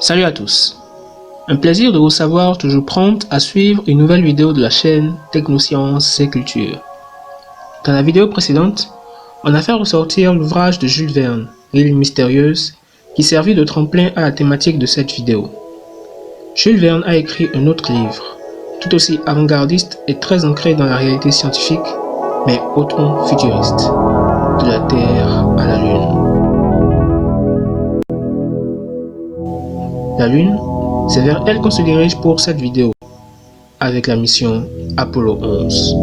Salut à tous, un plaisir de vous savoir toujours prompte à suivre une nouvelle vidéo de la chaîne Technosciences et Culture. Dans la vidéo précédente, on a fait ressortir l'ouvrage de Jules Verne, L'île mystérieuse, qui servit de tremplin à la thématique de cette vidéo. Jules Verne a écrit un autre livre, tout aussi avant-gardiste et très ancré dans la réalité scientifique, mais hautement futuriste, de la Terre à la Lune. La Lune, c'est vers elle qu'on se dirige pour cette vidéo, avec la mission Apollo 11.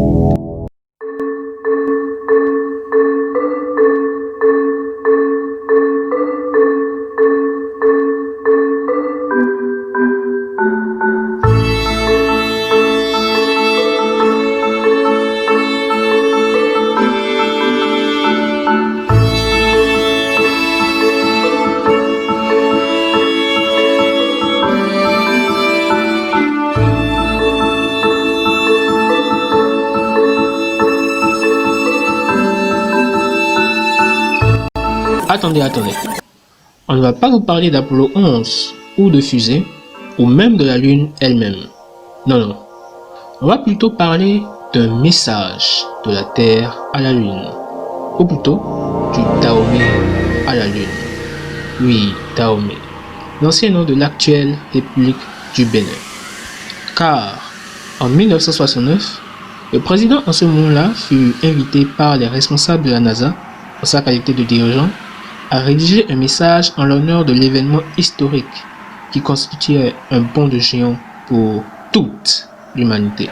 Attendez. On ne va pas vous parler d'Apollo 11, ou de fusée, ou même de la Lune elle-même. Non. On va plutôt parler d'un message de la Terre à la Lune. Ou plutôt, du Dahomey à la Lune. Oui, Dahomey, l'ancien nom de l'actuelle République du Bénin. Car, en 1969, le président en ce moment-là fut invité par les responsables de la NASA, en sa qualité de dirigeant, à rédiger un message en l'honneur de l'événement historique qui constituait un bond de géant pour toute l'humanité.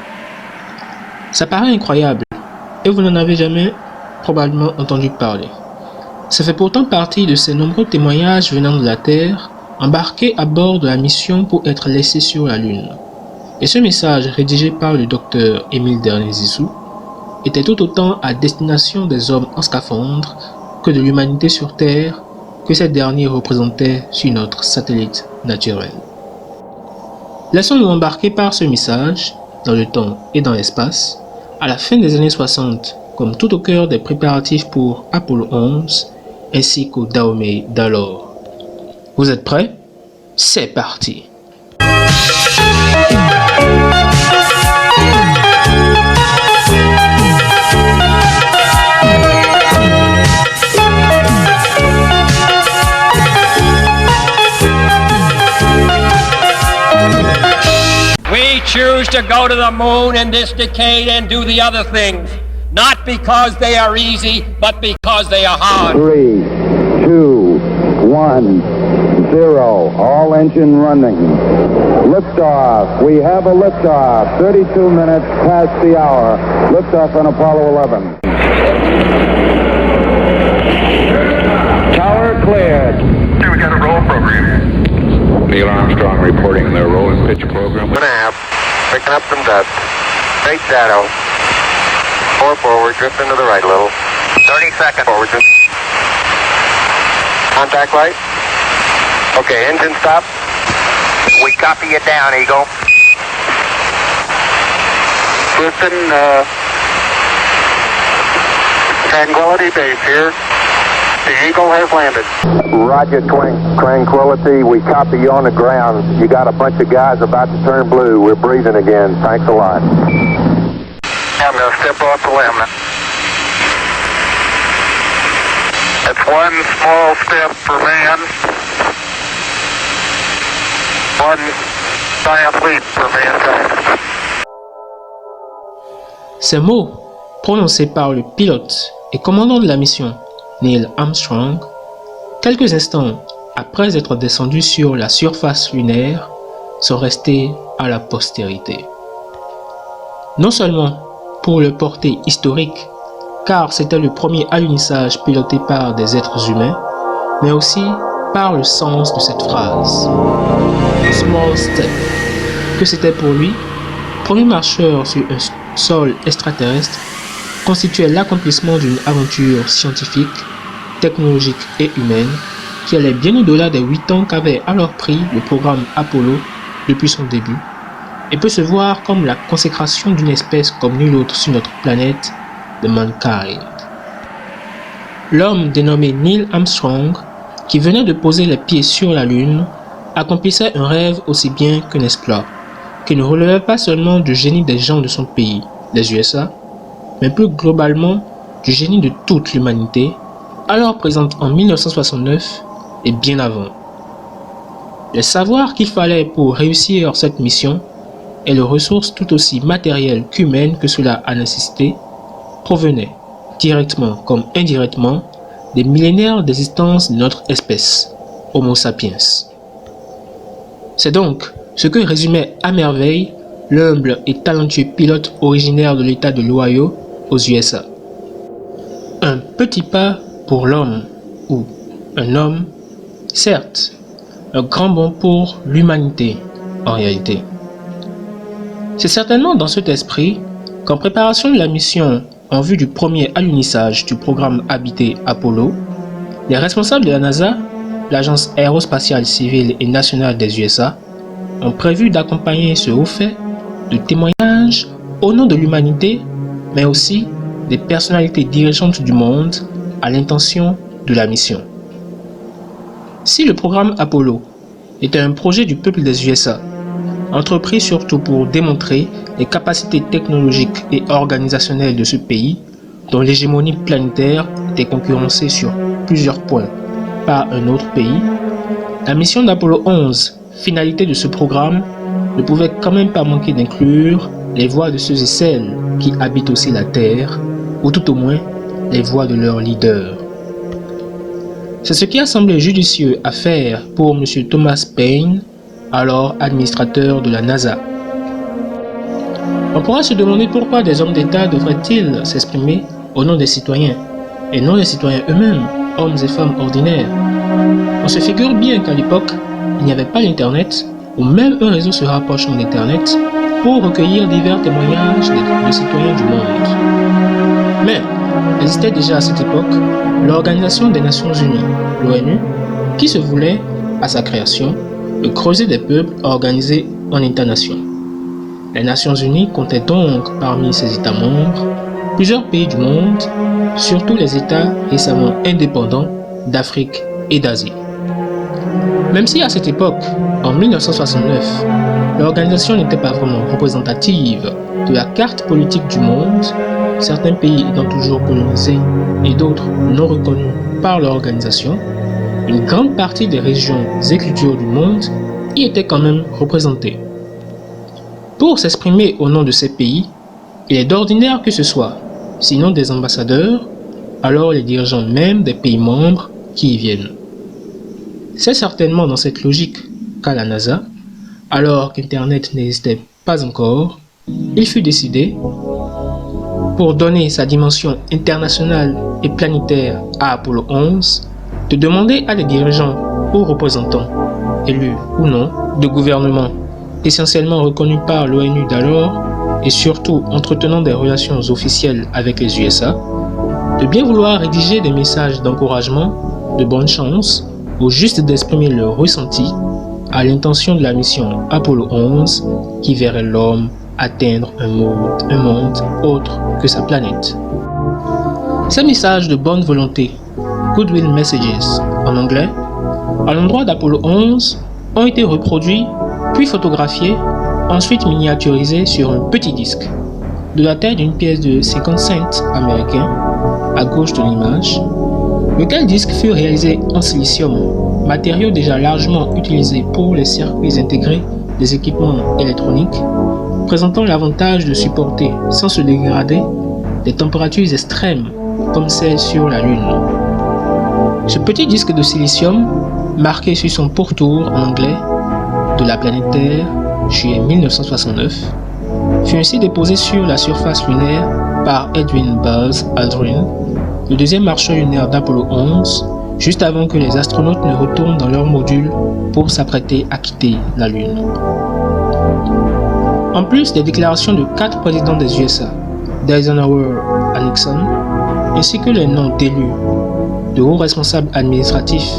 Ça paraît incroyable et vous n'en avez jamais probablement entendu parler. Ça fait pourtant partie de ces nombreux témoignages venant de la Terre, embarqués à bord de la mission pour être laissés sur la Lune. Et ce message rédigé par le docteur Émile Dernet-Zissou était tout autant à destination des hommes en scaphandre que de l'humanité sur Terre que cette dernière représentait sur notre satellite naturel. Laissons-nous embarquer par ce message, dans le temps et dans l'espace, à la fin des années 60, comme tout au cœur des préparatifs pour Apollo 11, ainsi qu'au Dahomey d'alors. Vous êtes prêts? C'est parti! We choose to go to the moon in this decade and do the other things, not because they are easy, but because they are hard. 3, 2, 1, 0. All engine running. Liftoff. We have a liftoff. 32 minutes past the hour. Liftoff on Apollo 11. Tower cleared. We got a roll program. Neil Armstrong reporting their roll and pitch program. 1.5, picking up some dust. Straight shadow. 4 forward, drifting to the right a little. 30 seconds forward. Contact light. Okay, engine stop. We copy you down, Eagle. Houston, Tranquility Base here. The Eagle has landed. Roger, Tranquility. We copy you on the ground. You got a bunch of guys about to turn blue. We're breathing again. Thanks a lot. I'm going to step off the limb. It's one small step for man, one giant leap for mankind. Ces mots, prononcés par le pilote et commandant de la mission, Neil Armstrong, quelques instants après être descendu sur la surface lunaire, sont restés à la postérité. Non seulement pour le portée historique, car c'était le premier alunissage piloté par des êtres humains, mais aussi par le sens de cette phrase. A small step, que c'était pour lui, premier marcheur sur un sol extraterrestre, constituait l'accomplissement d'une aventure scientifique, technologique et humaine qui allait bien au-delà des 8 ans qu'avait alors pris le programme Apollo depuis son début et peut se voir comme la consécration d'une espèce comme nulle autre sur notre planète, de Mankind. L'homme dénommé Neil Armstrong, qui venait de poser les pieds sur la Lune, accomplissait un rêve aussi bien qu'un exploit, qui ne relevait pas seulement du génie des gens de son pays, les USA, mais plus globalement du génie de toute l'humanité, alors présente en 1969 et bien avant. Les savoirs qu'il fallait pour réussir cette mission et les ressources tout aussi matérielles qu'humaines que cela a nécessité provenaient, directement comme indirectement, des millénaires d'existence de notre espèce, Homo sapiens. C'est donc ce que résumait à merveille l'humble et talentueux pilote originaire de l'État de l'Ohio aux USA. Un petit pas pour l'homme, ou un homme, certes, un grand bond pour l'humanité, en réalité. C'est certainement dans cet esprit qu'en préparation de la mission en vue du premier alunissage du programme habité Apollo, les responsables de la NASA, l'Agence aérospatiale civile et nationale des USA, ont prévu d'accompagner ce haut fait de témoignages au nom de l'humanité, mais aussi des personnalités dirigeantes du monde à l'intention de la mission. Si le programme Apollo était un projet du peuple des USA, entrepris surtout pour démontrer les capacités technologiques et organisationnelles de ce pays, dont l'hégémonie planétaire était concurrencée sur plusieurs points par un autre pays, la mission d'Apollo 11, finalité de ce programme, ne pouvait quand même pas manquer d'inclure les voix de ceux et celles qui habitent aussi la Terre, ou tout au moins les voix de leurs leaders. C'est ce qui a semblé judicieux à faire pour M. Thomas Paine, alors administrateur de la NASA. On pourra se demander pourquoi des hommes d'État devraient-ils s'exprimer au nom des citoyens, et non des citoyens eux-mêmes, hommes et femmes ordinaires. On se figure bien qu'à l'époque, il n'y avait pas d'Internet, ou même un réseau se rapprochant d'Internet, pour recueillir divers témoignages de citoyens du monde. Mais existait déjà à cette époque l'Organisation des Nations Unies, l'ONU, qui se voulait, à sa création, le creuset des peuples organisés en États-nations. Les Nations Unies comptaient donc parmi ses États membres plusieurs pays du monde, surtout les États récemment indépendants d'Afrique et d'Asie. Même si à cette époque, en 1969, l'organisation n'était pas vraiment représentative de la carte politique du monde, certains pays étant toujours colonisés et d'autres non reconnus par l'organisation, une grande partie des régions et cultures du monde y étaient quand même représentées. Pour s'exprimer au nom de ces pays, il est d'ordinaire que ce soit, sinon des ambassadeurs, alors les dirigeants même des pays membres qui y viennent. C'est certainement dans cette logique qu'à la NASA, alors qu'Internet n'existait pas encore, il fut décidé, pour donner sa dimension internationale et planétaire à Apollo 11, de demander à des dirigeants ou représentants, élus ou non, de gouvernements essentiellement reconnus par l'ONU d'alors et surtout entretenant des relations officielles avec les USA, de bien vouloir rédiger des messages d'encouragement, de bonne chance, ou juste d'exprimer leur ressenti à l'intention de la mission Apollo 11 qui verrait l'homme atteindre un monde autre que sa planète. Ces messages de bonne volonté, Goodwill Messages en anglais, à l'endroit d'Apollo 11 ont été reproduits, puis photographiés, ensuite miniaturisés sur un petit disque, de la taille d'une pièce de 50 cents américains, à gauche de l'image, lequel disque fut réalisé en silicium, matériau déjà largement utilisé pour les circuits intégrés des équipements électroniques, présentant l'avantage de supporter, sans se dégrader, des températures extrêmes comme celles sur la Lune. Ce petit disque de silicium, marqué sur son pourtour en anglais de la planète Terre, juillet 1969, fut ainsi déposé sur la surface lunaire par Edwin Buzz Aldrin, le deuxième marcheur lunaire d'Apollo 11, juste avant que les astronautes ne retournent dans leur module pour s'apprêter à quitter la Lune. En plus des déclarations de 4 présidents des USA, d'Eisenhower à Nixon, ainsi que les noms d'élus, de hauts responsables administratifs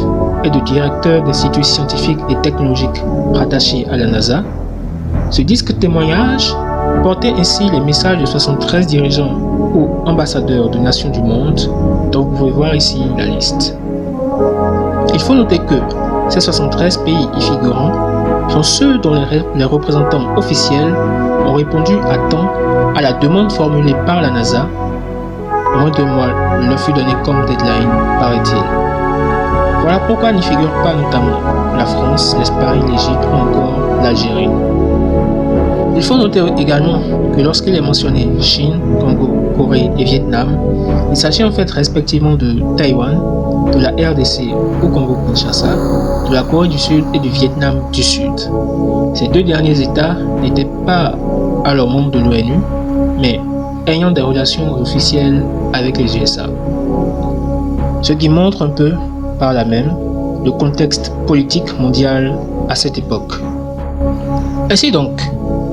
et de directeurs d'instituts scientifiques et technologiques rattachés à la NASA, ce disque témoignage portait ainsi les messages de 73 dirigeants ou ambassadeurs de nations du monde, dont vous pouvez voir ici la liste. Il faut noter que ces 73 pays y figurant sont ceux dont les représentants officiels ont répondu à temps à la demande formulée par la NASA. Moins de mois leur fut donné comme deadline, paraît-il. Voilà pourquoi n'y figurent pas notamment la France, l'Espagne, l'Égypte ou encore l'Algérie. Il faut noter également que lorsqu'il est mentionné Chine, Congo, Corée et Vietnam, il s'agit en fait respectivement de Taïwan, de la RDC ou Congo-Kinshasa, de la Corée du Sud et du Vietnam du Sud. Ces deux derniers États n'étaient pas alors membres de l'ONU, mais ayant des relations officielles avec les USA. Ce qui montre un peu, par là même, le contexte politique mondial à cette époque. Ainsi donc,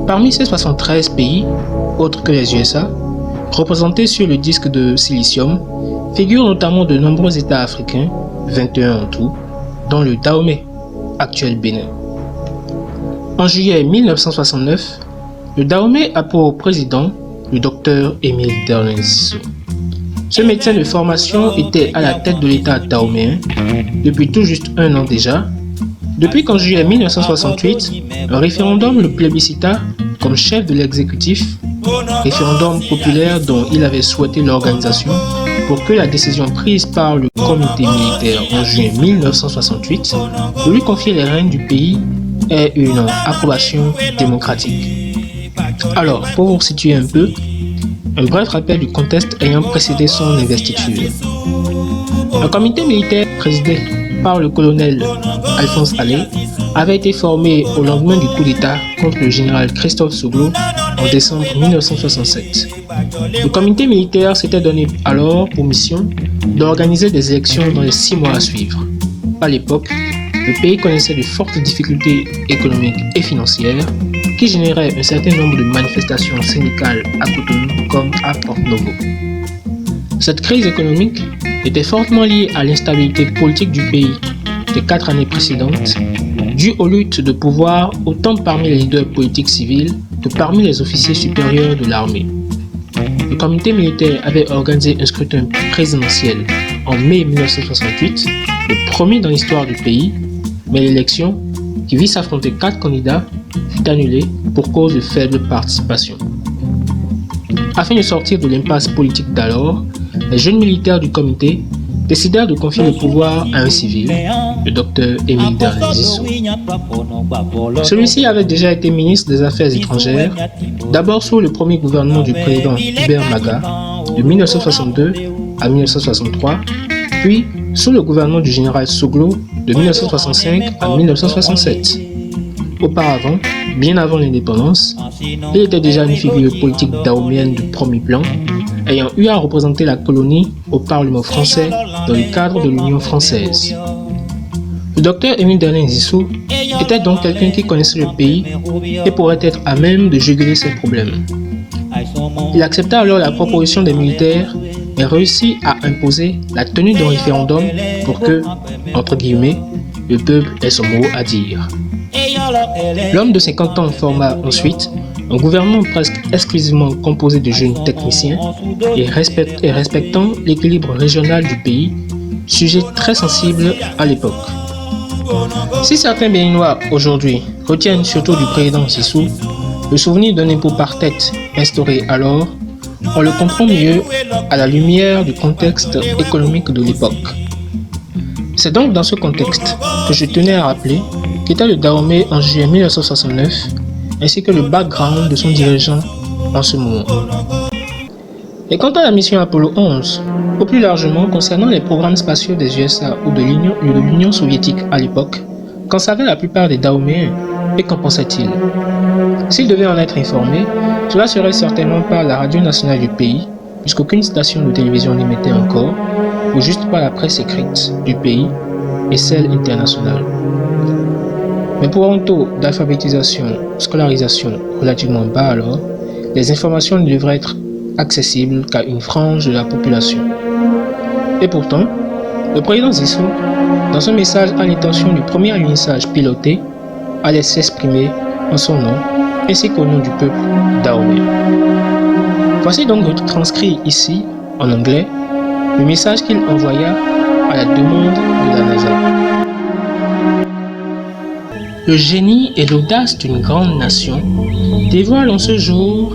parmi ces 73 pays, autres que les USA, représentés sur le disque de silicium, figurent notamment de nombreux États africains, 21 en tout, dont le Dahomey, actuel Bénin. En juillet 1969, le Dahomey a pour président le docteur Émile Derlin-Sissou. Ce médecin de formation était à la tête de l'État dahoméen depuis tout juste un an déjà, depuis qu'en juillet 1968, un référendum le plébiscita comme chef de l'exécutif, référendum populaire dont il avait souhaité l'organisation pour que la décision prise par le comité militaire en juin 1968 de lui confier les rênes du pays ait une approbation démocratique. Alors, pour vous situer un peu, un bref rappel du contexte ayant précédé son investiture. Un comité militaire présidé par le colonel Alphonse Allais avait été formé au lendemain du coup d'État contre le général Christophe Souglo en décembre 1967. Le comité militaire s'était donné alors pour mission d'organiser des élections dans les 6 mois à suivre. À l'époque, le pays connaissait de fortes difficultés économiques et financières qui généraient un certain nombre de manifestations syndicales à Cotonou comme à Porto-Novo. Cette crise économique était fortement liée à l'instabilité politique du pays des 4 années précédentes, due aux luttes de pouvoir autant parmi les leaders politiques civils que parmi les officiers supérieurs de l'armée. Le comité militaire avait organisé un scrutin présidentiel en mai 1968, le premier dans l'histoire du pays, mais l'élection, qui vit s'affronter 4 candidats, fut annulée pour cause de faible participation. Afin de sortir de l'impasse politique d'alors, les jeunes militaires du comité décidèrent de confier le pouvoir à un civil, le docteur Émile Derlin-Sissou. Celui-ci avait déjà été ministre des Affaires étrangères, d'abord sous le premier gouvernement du président Hubert Maga, de 1962 à 1963, puis sous le gouvernement du général Souglo, de 1965 à 1967. Auparavant, bien avant l'indépendance, il était déjà une figure politique dahoméenne de premier plan, ayant eu à représenter la colonie au Parlement français dans le cadre de l'Union française. Le docteur Émile Derlin-Sissou était donc quelqu'un qui connaissait le pays et pourrait être à même de juguler ses problèmes. Il accepta alors la proposition des militaires et réussit à imposer la tenue d'un référendum pour que, entre guillemets, le peuple ait son mot à dire. L'homme de 50 ans forma ensuite un gouvernement presque exclusivement composé de jeunes techniciens et respectant l'équilibre régional du pays, sujet très sensible à l'époque. Si certains Béninois aujourd'hui retiennent surtout du président Sissou le souvenir d'un impôt par tête instauré alors, on le comprend mieux à la lumière du contexte économique de l'époque. C'est donc dans ce contexte que je tenais à rappeler qu'était le Dahomey en juillet 1969, ainsi que le background de son dirigeant en ce moment. Et quant à la mission Apollo 11, ou plus largement concernant les programmes spatiaux des USA ou de l'Union soviétique à l'époque, qu'en savaient la plupart des Dahoméens et qu'en pensaient-ils? S'ils devaient en être informés, cela serait certainement par la radio nationale du pays, puisqu'aucune station de télévision n'émettait encore, ou juste par la presse écrite du pays et celle internationale. Mais pour un taux d'alphabétisation, scolarisation relativement bas alors, les informations ne devraient être accessibles qu'à une frange de la population. Et pourtant, le président Sissou, dans son message à l'intention du premier alunissage piloté, allait s'exprimer en son nom ainsi qu'au nom du peuple dahomey. Voici donc retranscrit ici, en anglais, le message qu'il envoya à la demande de la NASA. le génie et l'audace d'une grande nation dévoilent en ce jour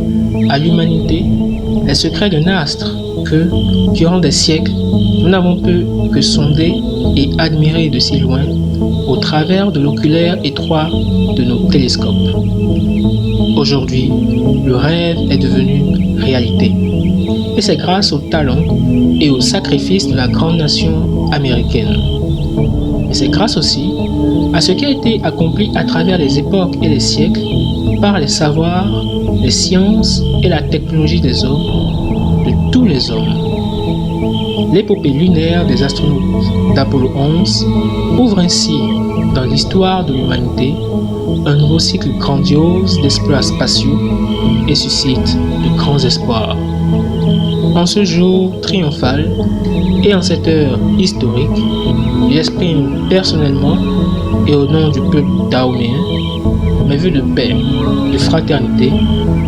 à l'humanité les secrets d'un astre que, durant des siècles, nous n'avons pu que sonder et admirer de si loin au travers de l'oculaire étroit de nos télescopes. Aujourd'hui, le rêve est devenu réalité. Et c'est grâce au talent et au sacrifice de la grande nation américaine. Mais c'est grâce aussi à ce qui a été accompli à travers les époques et les siècles par les savoirs, les sciences et la technologie des hommes, de tous les hommes. L'épopée lunaire des astronautes d'Apollo 11 ouvre ainsi, dans l'histoire de l'humanité, un nouveau cycle grandiose d'exploits spatiaux et suscite de grands espoirs. En ce jour triomphal et en cette heure historique, j'exprime personnellement et au nom du peuple dahoméen mes vœux de paix, de fraternité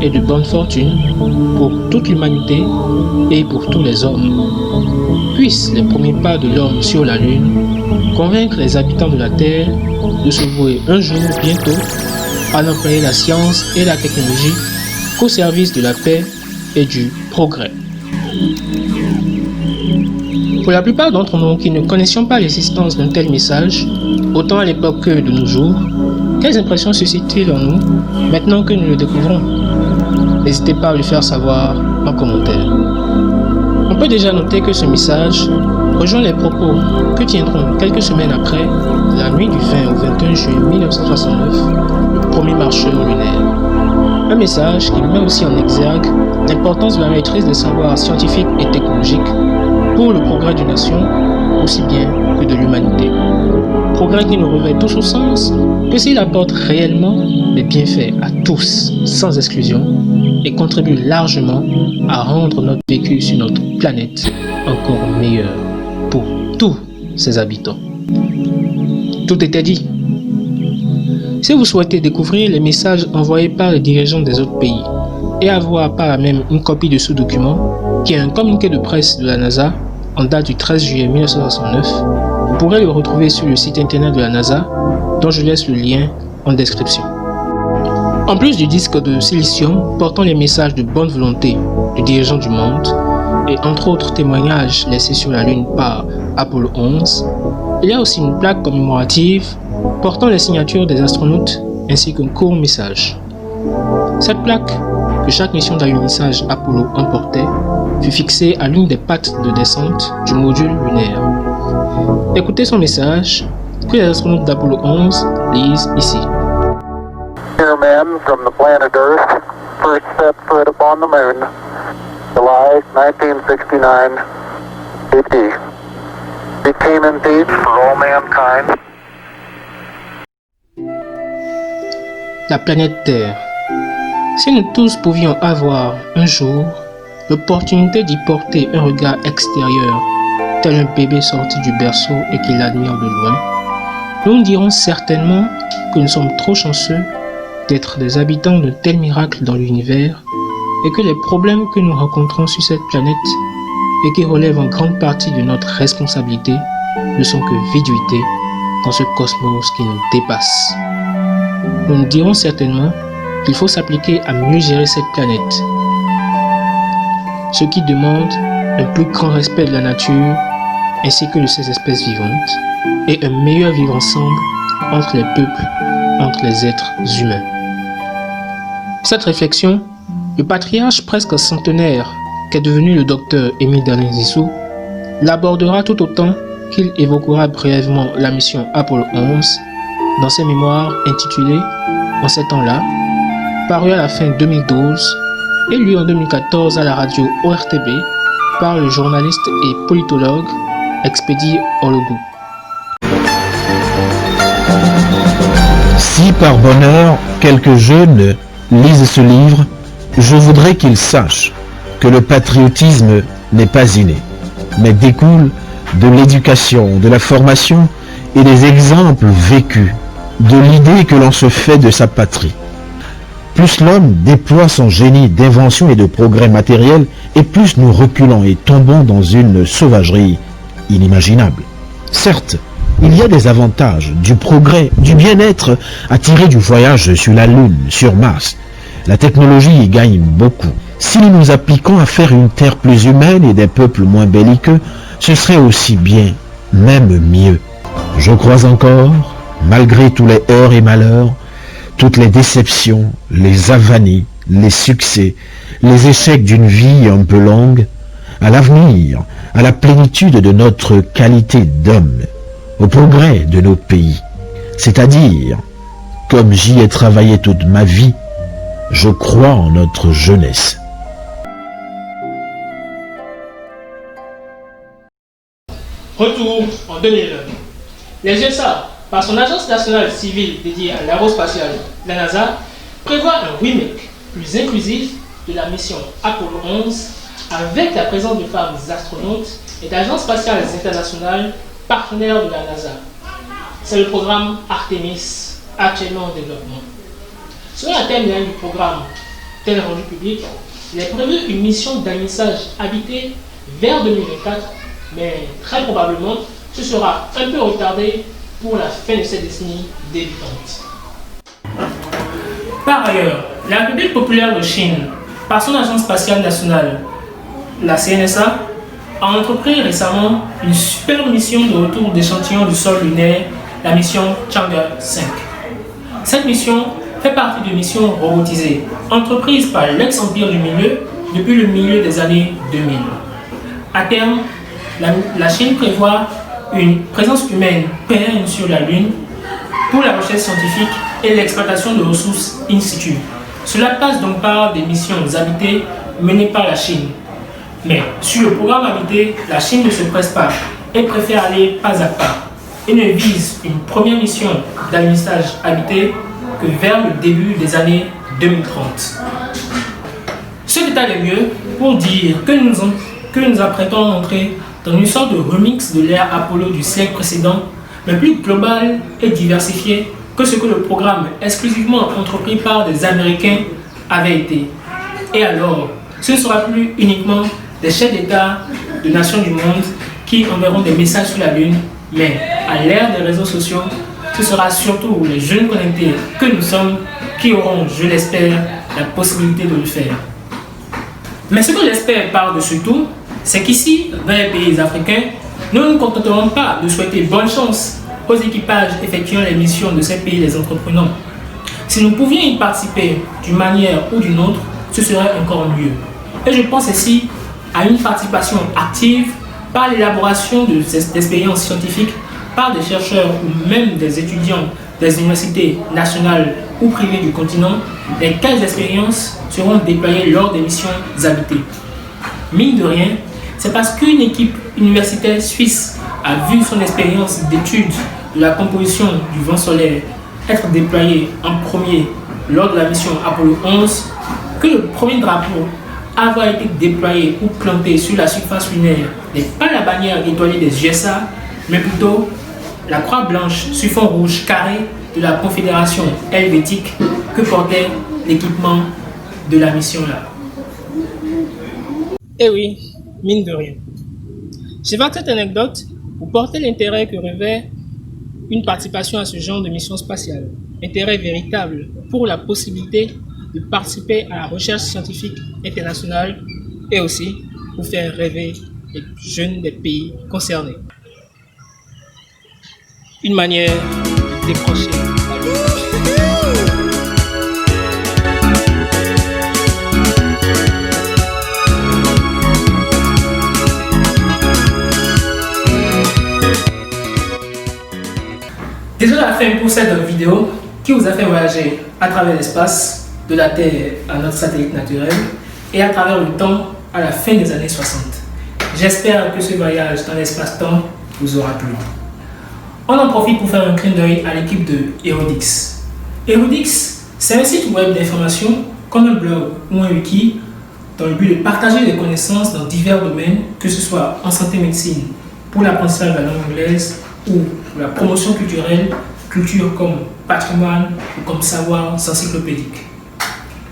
et de bonne fortune pour toute l'humanité et pour tous les hommes. Puissent les premiers pas de l'homme sur la Lune convaincre les habitants de la Terre de se vouer un jour bientôt à n'employer la science et la technologie qu'au service de la paix et du progrès. Pour la plupart d'entre nous qui ne connaissions pas l'existence d'un tel message, autant à l'époque que de nos jours, quelles impressions suscite-t-il en nous maintenant que nous le découvrons? N'hésitez pas à le faire savoir en commentaire. On peut déjà noter que ce message rejoint les propos que tiendront quelques semaines après, la nuit du 20 au 21 juillet 1969, le premier marcheur lunaire. Un message qui met aussi en exergue l'importance de la maîtrise des savoirs scientifiques et technologiques pour le progrès d'une nation, aussi bien que de l'humanité. Progrès qui ne revêt tout son sens que s'il apporte réellement des bienfaits à tous, sans exclusion, et contribue largement à rendre notre vécu sur notre planète encore meilleur pour tous ses habitants. Tout était dit. Si vous souhaitez découvrir les messages envoyés par les dirigeants des autres pays et avoir par là même une copie de ce document, qui est un communiqué de presse de la NASA en date du 13 juillet 1969, vous pourrez le retrouver sur le site internet de la NASA, dont je laisse le lien en description. En plus du disque de silicium portant les messages de bonne volonté du dirigeant du monde, et entre autres témoignages laissés sur la Lune par Apollo 11, il y a aussi une plaque commémorative portant les signatures des astronautes ainsi qu'un court message. Cette plaque, que chaque mission d'alunissage Apollo emportait, fut fixée à l'une des pattes de descente du module lunaire. Écoutez son message que les astronautes d'Apollo 11 lisent ici. Dear men from the planet Earth, first set foot upon the moon, July 1969, AD. It came in peace for all mankind. La planète Terre. Si nous tous pouvions avoir un jour l'opportunité d'y porter un regard extérieur, tel un bébé sorti du berceau et qui l'admire de loin, nous dirons certainement que nous sommes trop chanceux d'être des habitants de tels miracles dans l'univers et que les problèmes que nous rencontrons sur cette planète et qui relèvent en grande partie de notre responsabilité ne sont que viduité dans ce cosmos qui nous dépasse. Nous nous dirons certainement qu'il faut s'appliquer à mieux gérer cette planète, ce qui demande un plus grand respect de la nature ainsi que de ses espèces vivantes et un meilleur vivre ensemble entre les peuples, entre les êtres humains. Cette réflexion, le patriarche presque centenaire qu'est devenu le docteur Émile Daniel-Zissou l'abordera tout autant qu'il évoquera brièvement la mission Apollo 11 dans ses mémoires intitulées « En ces temps-là », paru à la fin 2012 et lu en 2014 à la radio ORTB par le journaliste et politologue Expédie Orlogou. Si par bonheur quelques jeunes lisent ce livre, je voudrais qu'ils sachent que le patriotisme n'est pas inné, mais découle de l'éducation, de la formation et des exemples vécus, de l'idée que l'on se fait de sa patrie. Plus l'homme déploie son génie d'invention et de progrès matériel, et plus nous reculons et tombons dans une sauvagerie inimaginable. Certes, Il y a des avantages, du progrès, du bien-être à tirer du voyage sur la Lune, sur Mars. La technologie y gagne beaucoup. Si nous nous appliquons à faire une terre plus humaine et des peuples moins belliqueux, ce serait aussi bien, même mieux. Je crois encore, malgré tous les heurts et malheurs, toutes les déceptions, les avanies, les succès, les échecs d'une vie un peu longue, à l'avenir, à la plénitude de notre qualité d'homme, au progrès de nos pays. C'est-à-dire, comme j'y ai travaillé toute ma vie, je crois en notre jeunesse. Retour en 2020. Les USA, par son agence nationale civile dédiée à l'aérospatiale, la NASA, prévoit un remake plus inclusif de la mission Apollo 11 avec la présence de femmes astronautes et d'agences spatiales internationales partenaires de la NASA. C'est le programme Artemis, actuellement en développement. Selon la timeline du programme tel rendu public, il est prévu une mission d'alunissage habité vers 2024, mais très probablement ce sera un peu retardé pour la fin de cette décennie débutante. Par ailleurs, la République populaire de Chine, par son agence spatiale nationale, la CNSA, a entrepris récemment une super mission de retour d'échantillons du sol lunaire, la mission Chang'e 5. Cette mission fait partie de missions robotisées, entreprises par l'ex-empire du milieu depuis le milieu des années 2000. À terme, la Chine prévoit une présence humaine pérenne sur la Lune pour la recherche scientifique et l'exploitation de ressources in situ. Cela passe donc par des missions habitées menées par la Chine. Mais sur le programme habité, la Chine ne se presse pas et préfère aller pas à pas et ne vise une première mission d'alunissage habité que vers le début des années 2030. Ce état des lieux pour dire que nous apprêtons à entrer dans une sorte de remix de l'ère Apollo du siècle précédent, mais plus global et diversifié que ce que le programme exclusivement entrepris par des Américains avait été. Et alors, ce ne sera plus uniquement des chefs d'État de nations du monde qui enverront des messages sur la Lune, mais à l'ère des réseaux sociaux, ce sera surtout les jeunes connectés que nous sommes qui auront, je l'espère, la possibilité de le faire. Mais ce que j'espère par-dessus tout, c'est qu'ici, dans les pays africains, nous ne nous contenterons pas de souhaiter bonne chance aux équipages effectuant les missions de ces pays les entreprenants. Si nous pouvions y participer d'une manière ou d'une autre, ce serait encore mieux. Et je pense ici à une participation active par l'élaboration d'expériences scientifiques par des chercheurs ou même des étudiants des universités nationales ou privées du continent, lesquelles expériences seront déployées lors des missions habitées. Mine de rien, c'est parce qu'une équipe universitaire suisse a vu son expérience d'étude de la composition du vent solaire être déployée en premier lors de la mission Apollo 11 que le premier drapeau à avoir été déployé ou planté sur la surface lunaire n'est pas la bannière étoilée des USA, mais plutôt la croix blanche sur fond rouge carré de la Confédération helvétique que portait l'équipement de la mission-là. Eh oui, mine de rien. J'évoque cette anecdote pour porter l'intérêt que revêt une participation à ce genre de mission spatiale. Intérêt véritable pour la possibilité de participer à la recherche scientifique internationale et aussi pour faire rêver les jeunes des pays concernés. Une manière de décrocher la vie. Déjà la fin pour cette vidéo qui vous a fait voyager à travers l'espace, de la Terre à notre satellite naturel et à travers le temps à la fin des années 60. J'espère que ce voyage dans l'espace-temps vous aura plu. On en profite pour faire un clin d'œil à l'équipe de Erudix. Erudix, c'est un site web d'information comme un blog ou un wiki dans le but de partager des connaissances dans divers domaines, que ce soit en santé-médecine, pour l'apprentissage de la langue anglaise ou pour la promotion culturelle, culture comme patrimoine ou comme savoir encyclopédique.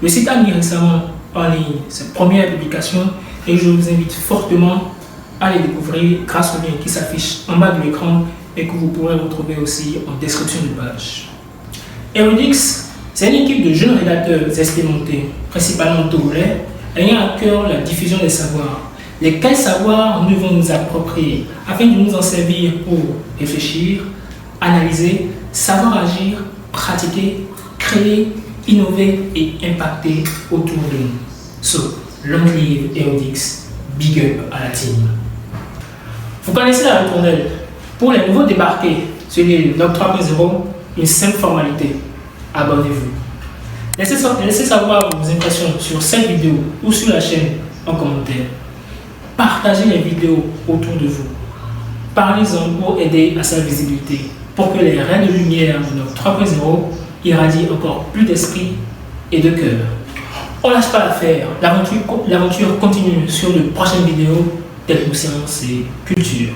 Le site a mis récemment en ligne ses premières publications et je vous invite fortement à les découvrir grâce au lien qui s'affiche en bas de l'écran et que vous pourrez retrouver aussi en description de page. Erudix, c'est une équipe de jeunes rédacteurs expérimentés, principalement togolais, ayant à cœur la diffusion des savoirs. Lesquels savoirs nous devons nous approprier afin de nous en servir pour réfléchir, analyser, savoir agir, pratiquer, créer, innover et impacter autour de nous. So, long live Erudix, big up à la team. Vous connaissez la ritournelle. Pour les nouveaux débarqués sur l'île Noc 3.0, une simple formalité. Abonnez-vous. Laissez savoir vos impressions sur cette vidéo ou sur la chaîne en commentaire. Partagez les vidéos autour de vous. Parlez-en pour aider à sa visibilité, pour que les raies de lumière de Noc 3.0 irradient encore plus d'esprit et de cœur. On ne lâche pas l'affaire, l'aventure continue sur de prochaines vidéos, technosciences et culture.